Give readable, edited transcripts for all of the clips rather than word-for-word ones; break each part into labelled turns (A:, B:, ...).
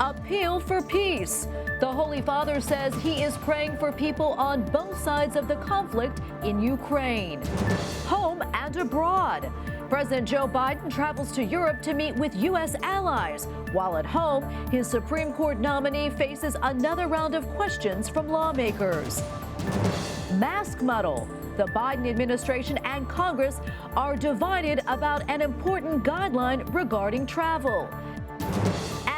A: appeal for peace. The Holy Father says he is praying for people on both sides of the conflict in Ukraine. Home and abroad. President Joe Biden travels to Europe to meet with U.S. allies. While at home, his Supreme Court nominee faces another round of questions from lawmakers. Mask muddle. The Biden administration and Congress are divided about an important guideline regarding travel.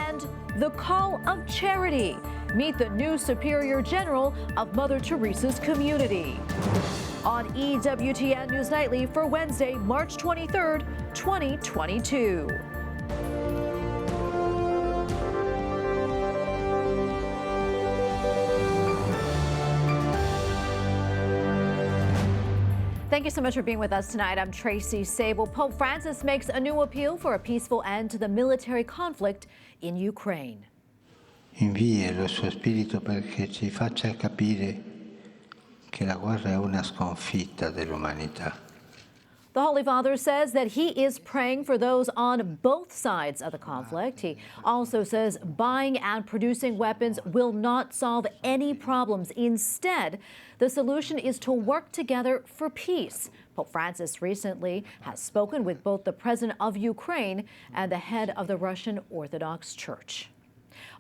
A: And the call of charity. Meet the new Superior General of Mother Teresa's community. On EWTN News Nightly for Wednesday, March 23rd, 2022. Thank you so much for being with us tonight. I'm Tracy Sable. Pope Francis makes a new appeal for a peaceful end to the military conflict in Ukraine.
B: Invia lo suo spirito perché ci faccia capire che la guerra è una sconfitta dell'umanità.
A: The Holy Father says that he is praying for those on both sides of the conflict. He also says buying and producing weapons will not solve any problems. Instead, the solution is to work together for peace. Pope Francis recently has spoken with both the president of Ukraine and the head of the Russian Orthodox Church.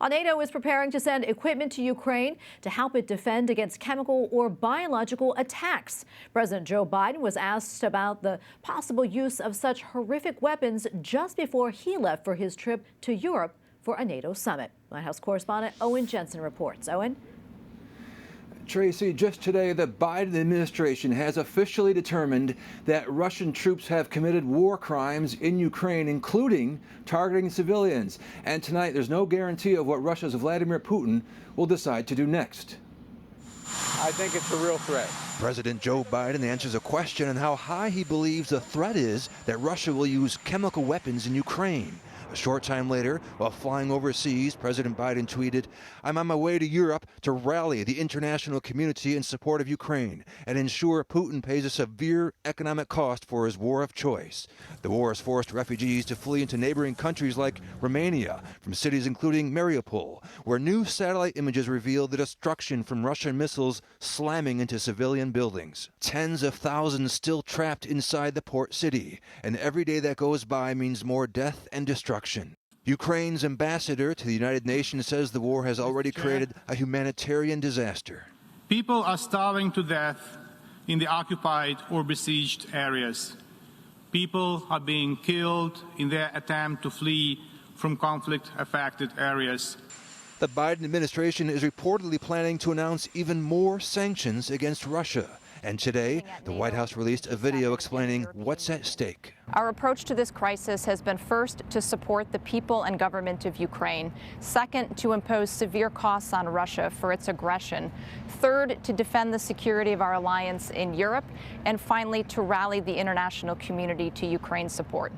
A: NATO is preparing to send equipment to Ukraine to help it defend against chemical or biological attacks. President Joe Biden was asked about the possible use of such horrific weapons just before he left for his trip to Europe for a NATO summit. White House correspondent Owen Jensen reports. Owen?
C: Tracy, just today, the Biden administration has officially determined that Russian troops have committed war crimes in Ukraine, including targeting civilians. And tonight, there's no guarantee of what Russia's Vladimir Putin will decide to do next.
D: I think it's a real threat.
E: President Joe Biden answers a question on how high he believes the threat is that Russia will use chemical weapons in Ukraine. A short time later, while flying overseas, President Biden tweeted, "I'm on my way to Europe to rally the international community in support of Ukraine and ensure Putin pays a severe economic cost for his war of choice." The war has forced refugees to flee into neighboring countries like Romania, from cities including Mariupol, where new satellite images reveal the destruction from Russian missiles slamming into civilian buildings. Tens of thousands still trapped inside the port city, and every day that goes by means more death and destruction. Ukraine's ambassador to the United Nations says the war has already created a humanitarian disaster.
F: People are starving to death in the occupied or besieged areas. People are being killed in their attempt to flee from conflict-affected areas.
E: The Biden administration is reportedly planning to announce even more sanctions against Russia. And today, the White House released a video explaining what's at stake.
G: Our approach to this crisis has been first to support the people and government of Ukraine, second to impose severe costs on Russia for its aggression, third to defend the security of our alliance in Europe, and finally to rally the international community to Ukraine's support.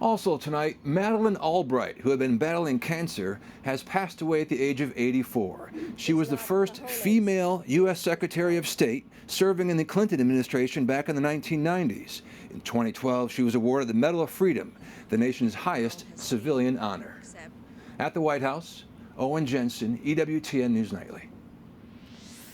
C: Also tonight, Madeleine Albright, who had been battling cancer, has passed away at the age of 84. She was the first female U.S. Secretary of State serving in the Clinton administration back in the 1990s. In 2012, she was awarded the Medal of Freedom, the nation's highest civilian honor. At the White House, Owen Jensen, EWTN News Nightly.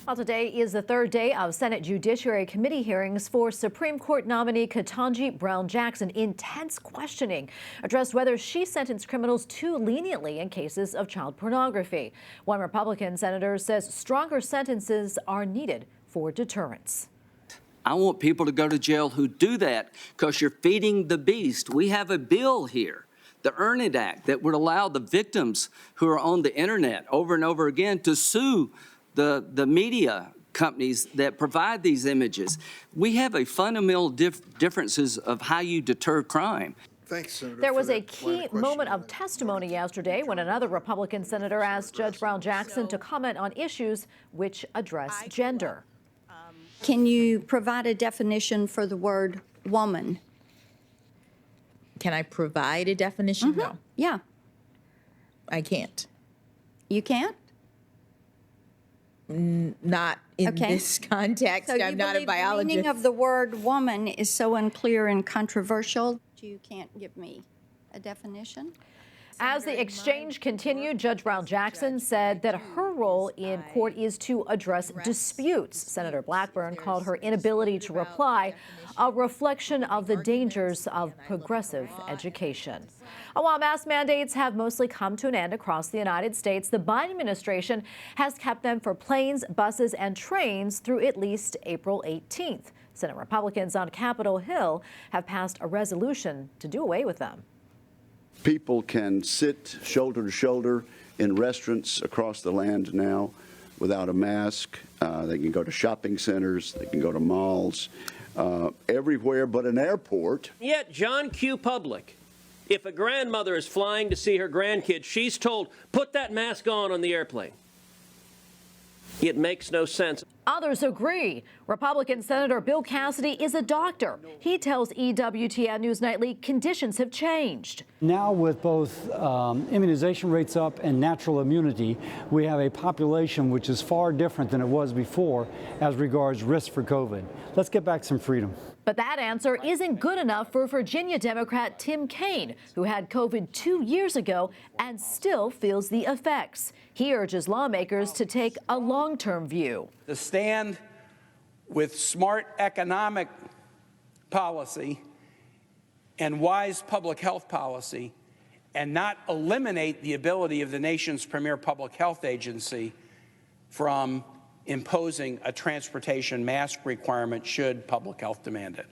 A: Well, today is the third day of Senate Judiciary Committee hearings for Supreme Court nominee Ketanji Brown Jackson. Intense questioning addressed whether she sentenced criminals too leniently in cases of child pornography. One Republican senator says stronger sentences are needed for deterrence.
H: I want people to go to jail who do that because you're feeding the beast. We have a bill here, the Earn It Act, that would allow the victims who are on the internet over and over again to sue the media companies that provide these images. We have a fundamental differences of how you deter crime.
I: Thanks, Senator.
A: There was a key moment of testimony yesterday when another Republican senator asked Judge Brown Jackson to comment on issues which address gender.
J: Can you provide a definition for the word woman?
K: Can I provide a definition?
J: Mm-hmm.
K: No.
J: Yeah.
K: I can't.
J: You can't?
K: Not in this context.
J: So
K: I'm not a biologist.
J: The meaning of the word woman is so unclear and controversial, you can't give me a definition?
A: As the exchange continued, Judge Brown-Jackson said that her role in court is to address disputes. Senator Blackburn called her inability to reply a reflection of the dangers of progressive education. While mask mandates have mostly come to an end across the United States, the Biden administration has kept them for planes, buses, and trains through at least April 18th. Senate Republicans on Capitol Hill have passed a resolution to do away with them.
I: People can sit shoulder to shoulder in restaurants across the land now without a mask. They can go to shopping centers, they can go to malls, everywhere but an airport.
L: Yet John Q. Public, if a grandmother is flying to see her grandkids, she's told, put that mask on the airplane. It makes no sense.
A: Others agree. Republican Senator Bill Cassidy is a doctor. He tells EWTN News Nightly conditions have changed.
M: Now with both immunization rates up and natural immunity, we have a population which is far different than it was before as regards risk for COVID. Let's get back some freedom.
A: But that answer isn't good enough for Virginia Democrat Tim Kaine, who had COVID 2 years ago and still feels the effects. He urges lawmakers to take a long-term view.
N: To stand with smart economic policy and wise public health policy and not eliminate the ability of the nation's premier public health agency from imposing a transportation mask requirement should public health demand it.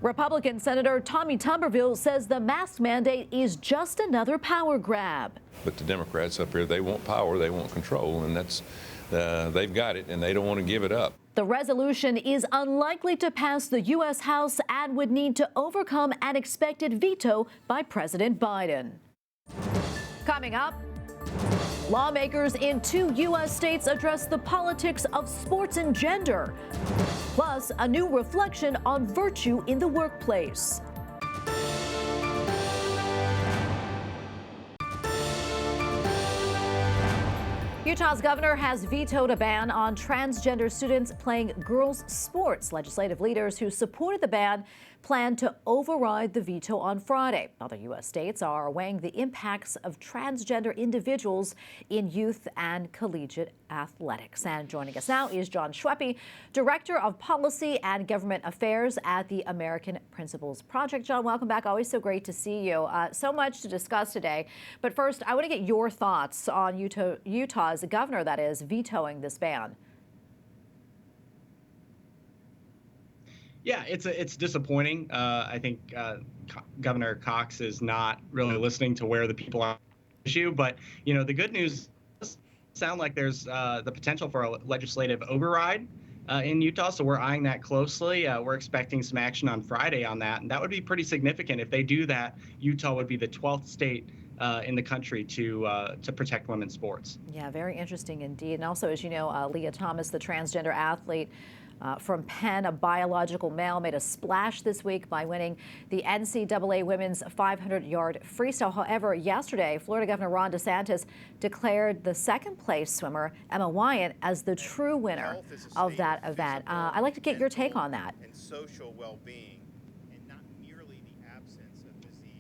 A: Republican Senator Tommy Tuberville says the mask mandate is just another power grab.
O: But the Democrats up here, they want power, they want control, and that's they've got it, and they don't want to give it up.
A: The resolution is unlikely to pass the U.S. House and would need to overcome an expected veto by President Biden. Coming up, lawmakers in 2 U.S. states address the politics of sports and gender. Plus, a new reflection on virtue in the workplace. Utah's governor has vetoed a ban on transgender students playing girls' sports. Legislative leaders who supported the ban plan to override the veto on Friday. Other U.S. states are weighing the impacts of transgender individuals in youth and collegiate athletics. And joining us now is Jon Schweppe, Director of Policy and Government Affairs at the American Principles Project. Jon, welcome back. Always so great to see you. So much to discuss today. But first, I want to get your thoughts on Utah's governor, that is, vetoing this ban.
P: Yeah, it's disappointing. I think Governor Cox is not really listening to where the people are on the issue. But, you know, the good news does sound like there's the potential for a legislative override in Utah. So we're eyeing that closely. We're expecting some action on Friday on that. And that would be pretty significant. If they do that, Utah would be the 12th state in the country to protect women's sports. Yeah, very interesting indeed. And also, as you know, Leah Thomas, the transgender athlete from Penn, a biological male, made a splash this week by winning the NCAA women's 500-yard freestyle. However, yesterday, Florida Governor Ron DeSantis declared the second-place swimmer, Emma Wyant, as the true winner of that event. I'd like to get your take on that. And social well-being.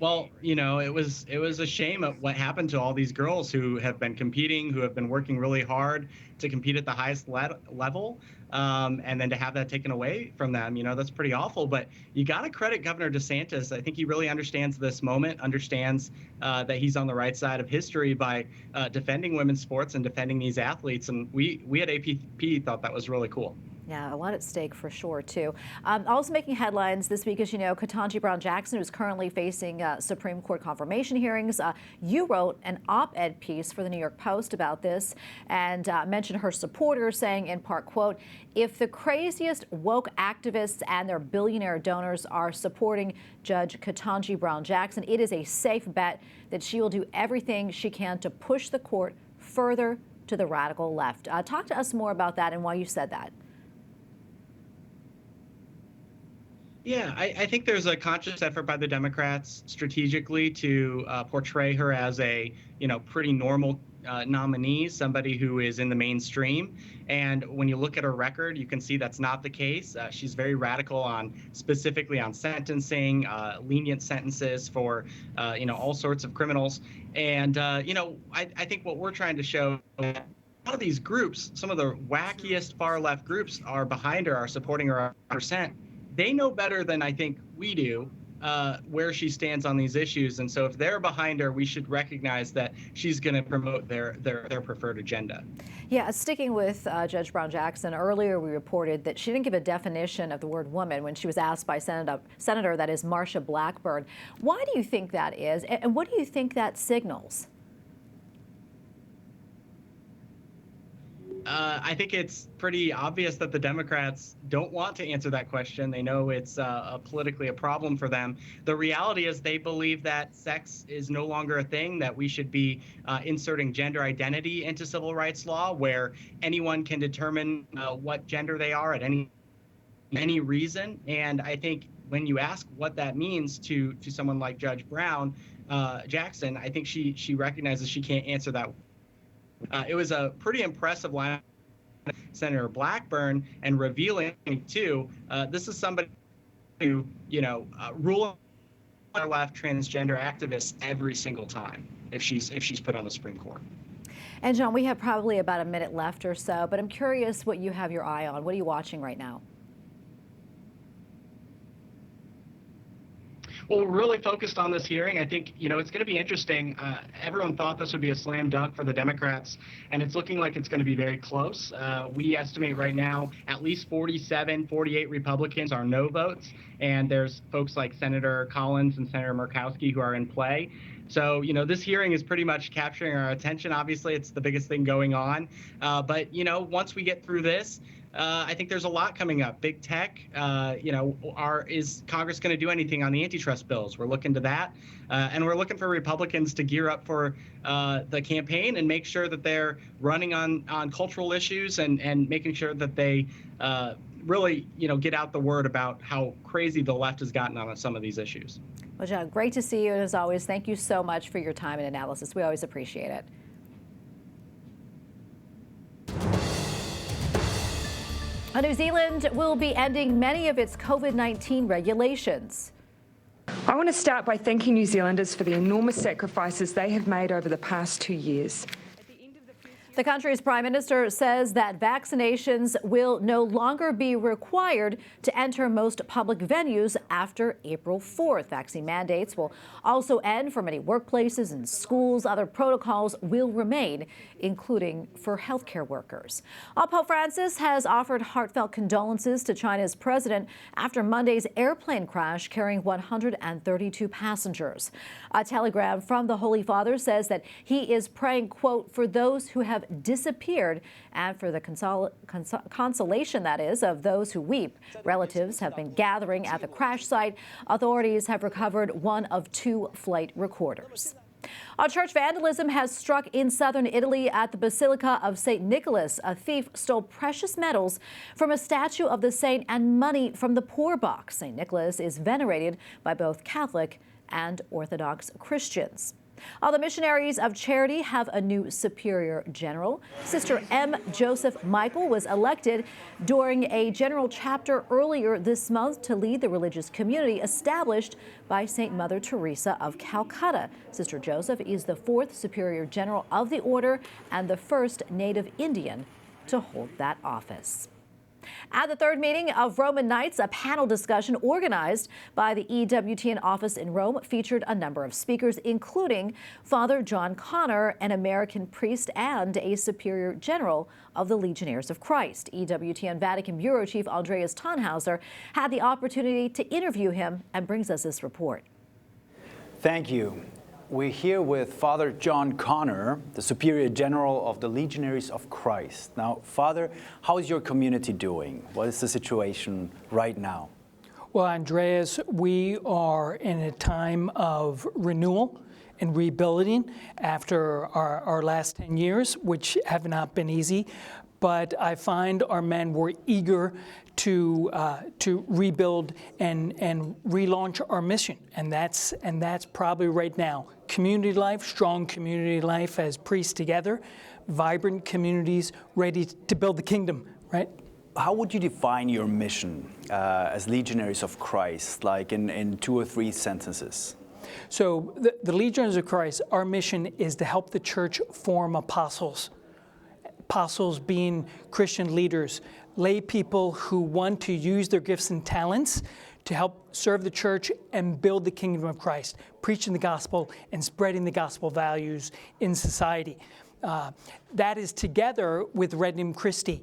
P: Well, you know, it was a shame of what happened to all these girls who have been competing, who have been working really hard to compete at the highest level, and then to have that taken away from them, you know, that's pretty awful. But you got to credit Governor DeSantis. I think he really understands this moment, understands that he's on the right side of history by defending women's sports and defending these athletes. And we at APP thought that was really cool. Yeah, a lot at stake for sure, too. Also making headlines this week, as you know, Ketanji Brown-Jackson, who's currently facing Supreme Court confirmation hearings. You wrote an op-ed piece for the New York Post about this and mentioned her supporters saying, in part, quote, if the craziest woke activists and their billionaire donors are supporting Judge Ketanji Brown-Jackson, it is a safe bet that she will do everything she can to push the court further to the radical left. Talk to us more about that and why you said that. Yeah, I think there's a conscious effort by the Democrats strategically to portray her as a, pretty normal nominee, somebody who is in the mainstream. And when you look at her record, you can see that's not the case. She's very radical specifically on sentencing, lenient sentences for, all sorts of criminals. And, I think what we're trying to show, a lot of these groups, some of the wackiest far left groups are behind her, are supporting her 100%. They know better than I think we do where she stands on these issues. And so if they're behind her, we should recognize that she's going to promote their preferred agenda.
A: Yeah, sticking with Judge Brown Jackson, earlier we reported that she didn't give a definition of the word woman when she was asked by Senator that is Marsha Blackburn. Why do you think that is? And what do you think that signals?
P: I think it's pretty obvious that the Democrats don't want to answer that question. They know it's politically a problem for them. The reality is they believe that sex is no longer a thing, that we should be inserting gender identity into civil rights law, where anyone can determine what gender they are at any reason. And I think when you ask what that means to someone like Judge Brown Jackson, I think she recognizes she can't answer that. It was a pretty impressive line, Senator Blackburn, and revealing too. This is somebody who, rule on left transgender activists every single time if she's put on the Supreme Court.
A: And John, we have probably about a minute left or so, but I'm curious what you have your eye on. What are you watching right now?
P: Well, we're really focused on this hearing. I think, it's going to be interesting. Everyone thought this would be a slam dunk for the Democrats, and it's looking like it's going to be very close. We estimate right now at least 48 Republicans are no votes, and there's folks like Senator Collins and Senator Murkowski who are in play. So, this hearing is pretty much capturing our attention. Obviously, it's the biggest thing going on. But, once we get through this, I think there's a lot coming up. Big tech, is Congress going to do anything on the antitrust bills? We're looking to that. And we're looking for Republicans to gear up for the campaign and make sure that they're running on cultural issues and making sure that they really, get out the word about how crazy the left has gotten on some of these issues.
A: Well, John, great to see you. And as always, thank you so much for your time and analysis. We always appreciate it. New Zealand will be ending many of its COVID-19 regulations.
Q: I want to start by thanking New Zealanders for the enormous sacrifices they have made over the past 2 years.
A: The country's prime minister says that vaccinations will no longer be required to enter most public venues after April 4th. Vaccine mandates will also end for many workplaces and schools. Other protocols will remain, including for healthcare workers. Pope Francis has offered heartfelt condolences to China's president after Monday's airplane crash carrying 132 passengers. A telegram from the Holy Father says that he is praying, quote, for those who have disappeared and for the consolation, that is, of those who weep. Relatives have been gathering at the crash site. Authorities have recovered one of 2 flight recorders. Church vandalism has struck in southern Italy at the Basilica of St. Nicholas. A thief stole precious metals from a statue of the saint and money from the poor box. St. Nicholas is venerated by both Catholic and Orthodox Christians. The Missionaries of Charity have a new superior general. Sister M. Joseph Michael was elected during a general chapter earlier this month to lead the religious community established by St. Mother Teresa of Calcutta. Sister Joseph is the 4th superior general of the order and the first native Indian to hold that office. At the 3rd meeting of Roman Nights, a panel discussion organized by the EWTN office in Rome featured a number of speakers, including Father John Connor, an American priest and a superior general of the Legionaries of Christ. EWTN Vatican Bureau Chief Andreas Thonhauser had the opportunity to interview him and brings us this report.
R: Thank you. We're here with Father John Connor, the Superior General of the Legionaries of Christ. Now, Father, how is your community doing? What is the situation right now?
S: Well, Andreas, we are in a time of renewal and rebuilding after our last 10 years, which have not been easy. but I find our men were eager to rebuild and relaunch our mission, and that's probably right now. Community life, strong community life as priests together, vibrant communities ready to build the kingdom, right?
R: How would you define your mission as Legionaries of Christ, like in 2 or 3 sentences?
S: So the Legionaries of Christ, our mission is to help the church form apostles. Apostles being Christian leaders, lay people who want to use their gifts and talents to help serve the church and build the kingdom of Christ, preaching the gospel and spreading the gospel values in society. That is together with Regnum Christi,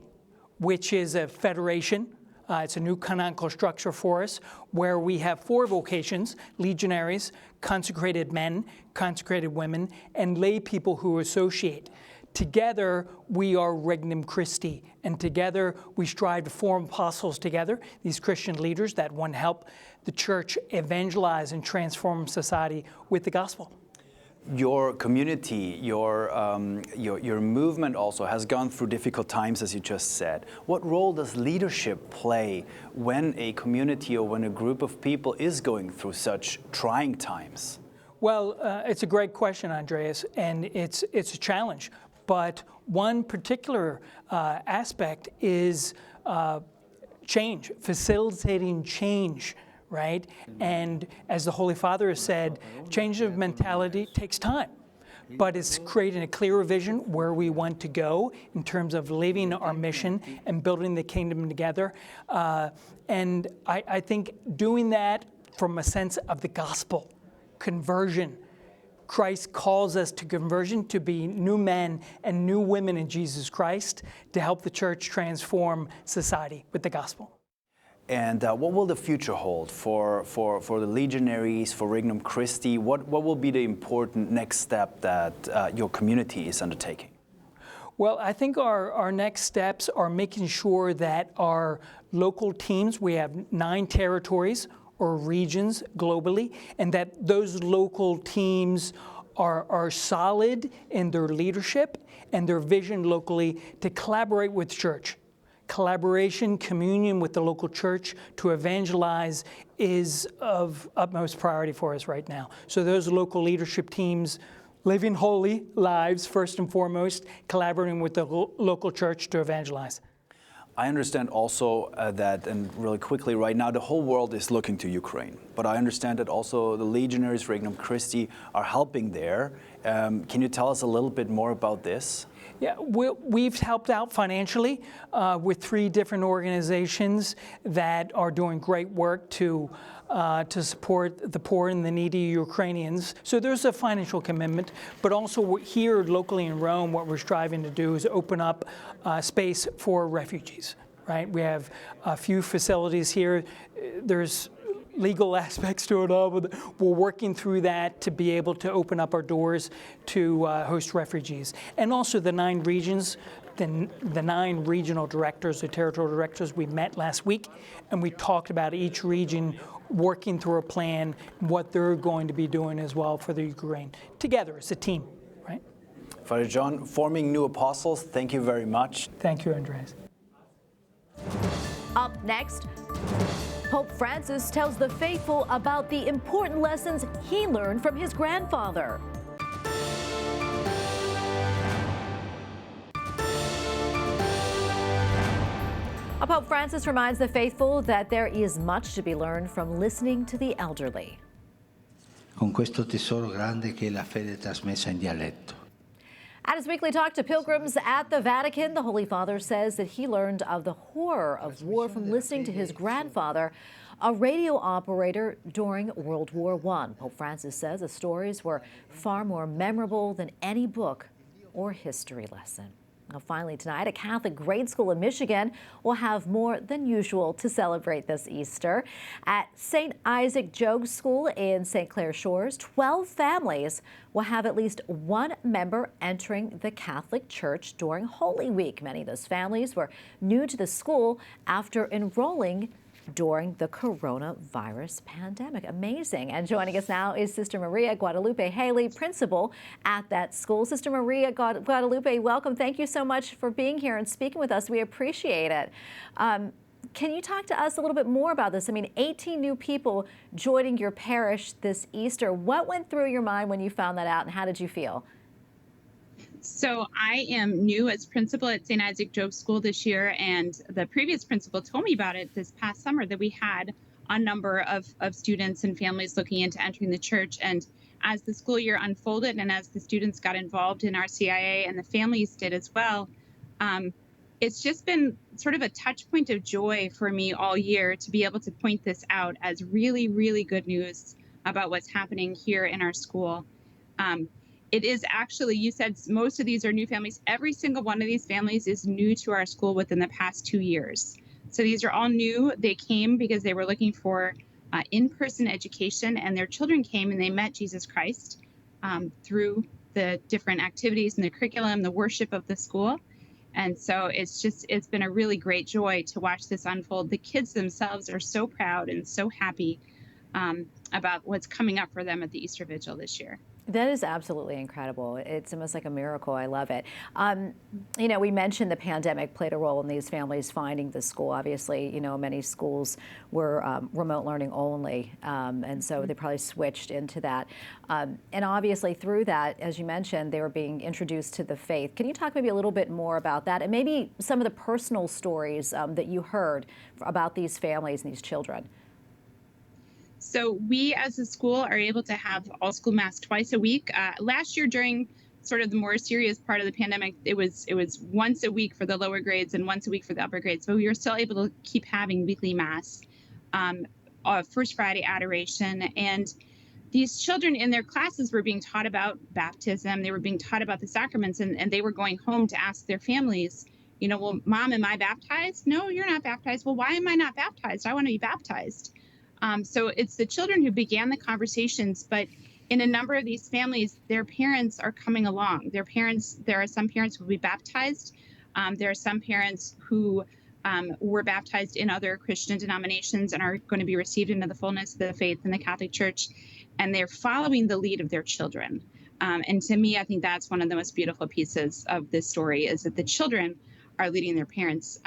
S: which is a federation. It's a new canonical structure for us where we have 4 vocations: legionaries, consecrated men, consecrated women, and lay people who associate. Together, we are Regnum Christi, and together we strive to form apostles together, these Christian leaders that want to help the church evangelize and transform society with the gospel.
R: Your community, your movement also has gone through difficult times, as you just said. What role does leadership play when a community or when a group of people is going through such trying times?
S: Well, it's a great question, Andreas, and it's a challenge. But one particular aspect is change, facilitating change. Right? And as the Holy Father has said, change of mentality takes time, but it's creating a clearer vision where we want to go in terms of living our mission and building the kingdom together. And I think doing that from a sense of the gospel, conversion. Christ calls us to conversion, to be new men and new women in Jesus Christ, to help the church transform society with the gospel.
R: And what will the future hold for the Legionaries, for Regnum Christi? What will be the important next step that your community is undertaking?
S: Well, I think our next steps are making sure that our local teams, we have 9 territories or regions globally, and that those local teams are solid in their leadership and their vision locally to collaborate with the church. Collaboration, communion with the local church to evangelize is of utmost priority for us right now. So those local leadership teams living holy lives, first and foremost, collaborating with the local church to evangelize.
R: I understand also that, and really quickly right now, the whole world is looking to Ukraine. But I understand that also the Legionaries, Regnum Christi, are helping there. Can you tell us a little bit more about this?
S: Yeah, we've helped out financially with 3 different organizations that are doing great work to support the poor and the needy Ukrainians. So there's a financial commitment, but also here locally in Rome, what we're striving to do is open up space for refugees, right? We have a few facilities here. There's legal aspects to it all, but we're working through that to be able to open up our doors to host refugees. And also the 9 regions, the 9 regional directors, the territorial directors, we met last week, and we talked about each region working through a plan, what they're going to be doing as well for the Ukraine, together as a team, right?
R: Father John, forming new apostles, thank you very much.
S: Thank you, Andreas.
A: Up next, Pope Francis tells the faithful about the important lessons he learned from his grandfather. Pope Francis reminds the faithful that there is much to be learned from listening to the elderly.
B: Con questo tesoro grande che è la fede trasmessa in dialetto.
A: At his weekly talk to pilgrims at the Vatican, the Holy Father says that he learned of the horror of war from listening to his grandfather, a radio operator during World War I. Pope Francis says the stories were far more memorable than any book or history lesson. Now, finally tonight, a Catholic grade school in Michigan will have more than usual to celebrate this Easter. At Saint Isaac Jogues School in St. Clair Shores, 12 families will have at least one member entering the Catholic Church during Holy Week. Many of those families were new to the school after enrolling during the coronavirus pandemic. Amazing. And joining us now is Sister Maria Guadalupe Haley, principal at that school. Sister Maria Guadalupe, welcome. Thank you so much for being here and speaking with us. We appreciate it. Can you talk to us a little bit more about this? I mean, 18 new people joining your parish this Easter. What went through your mind when you found that out, and how did you feel?
T: So I am new as principal at Saint Isaac Jogues School this year, and the previous principal told me about it this past summer, that we had a number of students and families looking into entering the church. And as the school year unfolded and as the students got involved in our CIA and the families did as well, it's just been sort of a touch point of joy for me all year to be able to point this out as really, really good news about what's happening here in our school. It is actually, you said most of these are new families. Every single one of these families is new to our school within the past 2 years. So these are all new. They came because they were looking for in-person education, and their children came and they met Jesus Christ through the different activities and the curriculum, the worship of the school. And so it's been a really great joy to watch this unfold. The kids themselves are so proud and so happy about what's coming up for them at the Easter Vigil this year.
A: That is absolutely incredible. It's almost like a miracle. I love it. You know, we mentioned the pandemic played a role in these families finding the school. Obviously, you know, many schools were remote learning only, and so they probably switched into that. And obviously through that, as you mentioned, they were being introduced to the faith. Can you talk maybe a little bit more about that, and maybe some of the personal stories that you heard about these families and these children?
T: So we as a school are able to have all school mass twice a week. Last year, during sort of the more serious part of the pandemic, it was once a week for the lower grades and once a week for the upper grades. But we were still able to keep having weekly mass, First Friday adoration. And these children in their classes were being taught about baptism. They were being taught about the sacraments, and they were going home to ask their families, you know, well, Mom, am I baptized? No, you're not baptized. Well, why am I not baptized? I want to be baptized. So it's the children who began the conversations, but in a number of these families, their parents are coming along. There are some parents who will be baptized. There are some parents who were baptized in other Christian denominations and are going to be received into the fullness of the faith in the Catholic Church, and they're following the lead of their children. And to me, I think that's one of the most beautiful pieces of this story, is that the children are leading their parents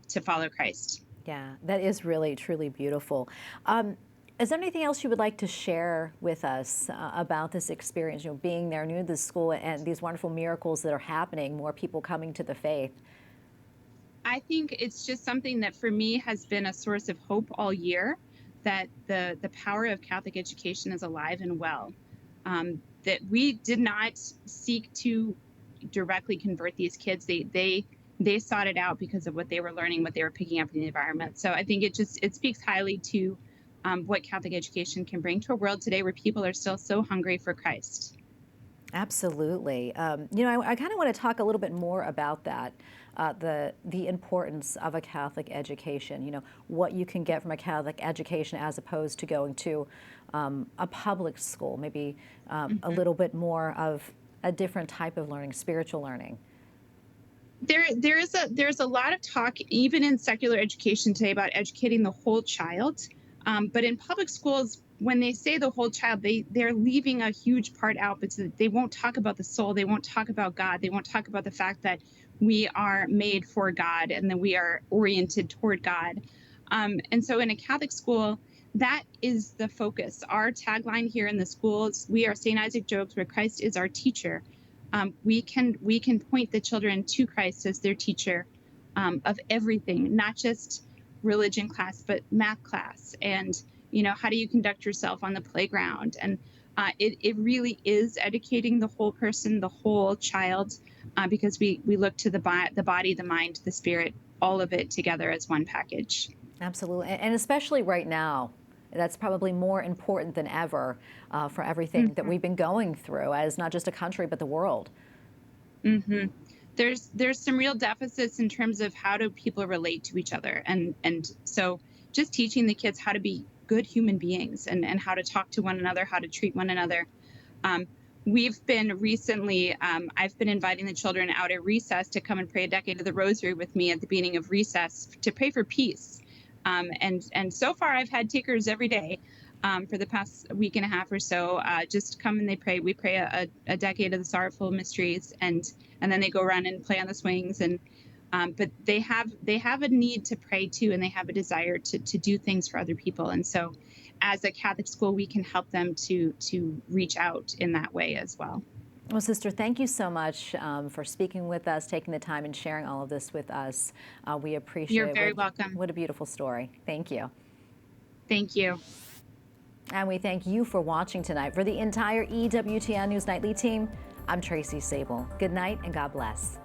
T: to follow Christ.
A: Yeah, that is really, truly beautiful. Is there anything else you would like to share with us about this experience, you know, being there, new to the school, and these wonderful miracles that are happening, more people coming to the faith?
T: I think it's just something that for me has been a source of hope all year, that the power of Catholic education is alive and well, that we did not seek to directly convert these kids. They sought it out because of what they were learning, what they were picking up in the environment. So I think it speaks highly to what Catholic education can bring to a world today where people are still so hungry for Christ.
A: Absolutely. You know, I kind of want to talk a little bit more about that, the importance of a Catholic education, you know, what you can get from a Catholic education as opposed to going to a public school, maybe a little bit more of a different type of learning, spiritual learning.
T: There's a lot of talk, even in secular education today, about educating the whole child. But in public schools, when they say the whole child, they're leaving a huge part out, but they won't talk about the soul. They won't talk about God. They won't talk about the fact that we are made for God and that we are oriented toward God. And so in a Catholic school, that is the focus. Our tagline here in the schools, we are Saint Isaac Jogues, where Christ is our teacher. We can point the children to Christ as their teacher of everything, not just religion class, but math class, and you know, how do you conduct yourself on the playground? And it really is educating the whole person, the whole child, because we look to the body, the mind, the spirit, all of it together as one package.
A: Absolutely, and especially right now. That's probably more important than ever for everything that we've been going through as not just a country, but the world.
T: There's some real deficits in terms of how do people relate to each other. And so just teaching the kids how to be good human beings and how to talk to one another, how to treat one another. We've been recently, I've been inviting the children out at recess to come and pray a decade of the rosary with me at the beginning of recess to pray for peace. And so far, I've had takers every day for the past week and a half or so. Just come and they pray. We pray a decade of the Sorrowful Mysteries, and then they go run and play on the swings. And but they have a need to pray too, and they have a desire to do things for other people. And so, as a Catholic school, we can help them to reach out in that way as well.
A: Well, Sister, thank you so much for speaking with us, taking the time and sharing all of this with us. We appreciate it.
T: You're very welcome.
A: What a beautiful story. Thank you.
T: Thank you.
A: And we thank you for watching tonight. For the entire EWTN News Nightly team, I'm Tracy Sable. Good night and God bless.